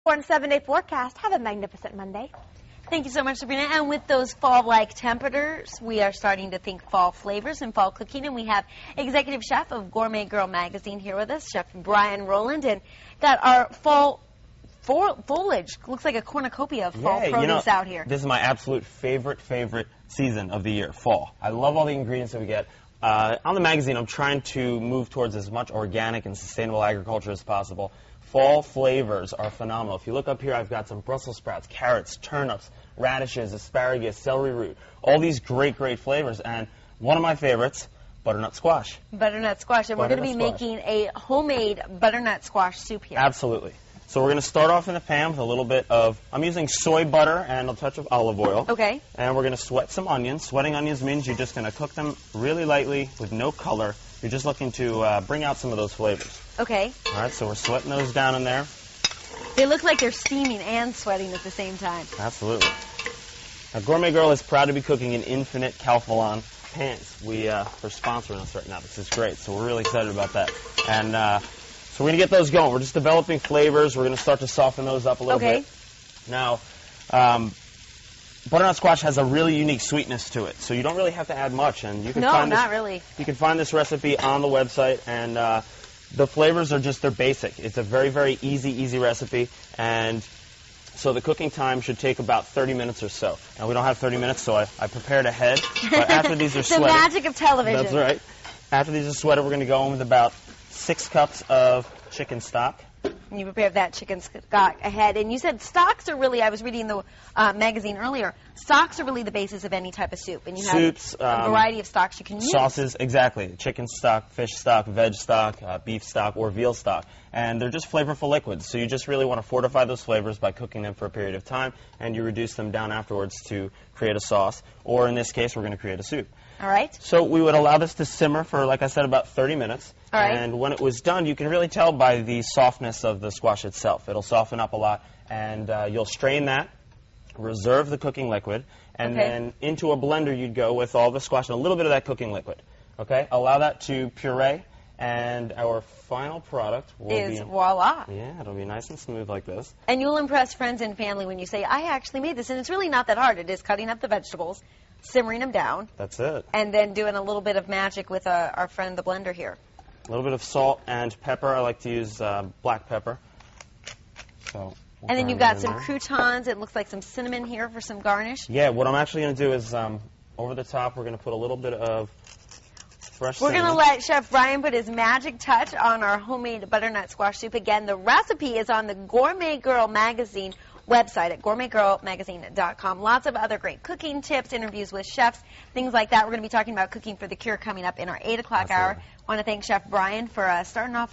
For a 7-day forecast, have a magnificent Monday. Thank you so much, Sabrina. And with those fall-like temperatures, we are starting to think fall flavors and fall cooking. And we have Executive Chef of Gourmet Girl Magazine here with us, Chef Brian Roland, and got our fall foliage. Looks like a cornucopia of fall produce out here. This is my absolute favorite season of the year, fall. I love all the ingredients that we get. On the magazine, I'm trying to move towards as much organic and sustainable agriculture as possible. Fall flavors are phenomenal. If you look up here, I've got some Brussels sprouts, carrots, turnips, radishes, asparagus, celery root, all these great flavors. And one of my favorites, butternut squash. Butternut squash. And we're going to be making a homemade butternut squash soup here. Absolutely. So we're going to start off in the pan with a little bit of, I'm using soy butter and a touch of olive oil. Okay. And we're going to sweat some onions. Sweating onions means you're just going to cook them really lightly with no color. You're just looking to bring out some of those flavors. Okay. All right, so we're sweating those down in there. They look like they're steaming and sweating at the same time. Absolutely. Now, Gourmet Girl is proud to be cooking in Infinite Calphalon pans. They're sponsoring us right now. This is great, so we're really excited about that. And so we're going to get those going. We're just developing flavors. We're going to start to soften those up a little bit. Now, butternut squash has a really unique sweetness to it, so you don't really have to add much. And you can not really. You can find this recipe on the website, and the flavors are just, they're basic. It's a very easy recipe, and so the cooking time should take about 30 minutes or so. Now, we don't have 30 minutes, so I prepared ahead, but after these are sweated... The magic of television. That's right. After these are sweated, we're going to go in with about 6 cups of chicken stock. You prepared that chicken stock ahead. And you said stocks are really, I was reading the magazine earlier, stocks are really the basis of any type of soup. And you Soups, have a variety of stocks you can use. Sauces, exactly. Chicken stock, fish stock, veg stock, beef stock, or veal stock. And they're just flavorful liquids. So you just really want to fortify those flavors by cooking them for a period of time, and you reduce them down afterwards to create a sauce. Or in this case, we're going to create a soup. All right. So we would allow this to simmer for, like I said, about 30 minutes. All right. And when it was done, you can really tell by the softness of the squash itself. It'll soften up a lot, and you'll strain that, reserve the cooking liquid, and then into a blender you'd go with all the squash and a little bit of that cooking liquid. Okay? Allow that to puree, and our final product will be... voila. Yeah, it'll be nice and smooth like this. And you'll impress friends and family when you say, I actually made this. And it's really not that hard. It is cutting up the vegetables, simmering them down. That's it. And then doing a little bit of magic with our friend the blender here. A little bit of salt and pepper. I like to use black pepper. So and then you've got some croutons. It looks like some cinnamon here for some garnish. Yeah, what I'm actually going to do is over the top, we're going to put a little bit of fresh We're cinnamon. going to let Chef Brian put his magic touch on our homemade butternut squash soup. Again, the recipe is on the Gourmet Girl Magazine website at gourmetgirlmagazine.com. Lots of other great cooking tips, interviews with chefs, things like that. We're going to be talking about Cooking for the Cure coming up in our 8 o'clock hour. I want to thank Chef Brian for starting off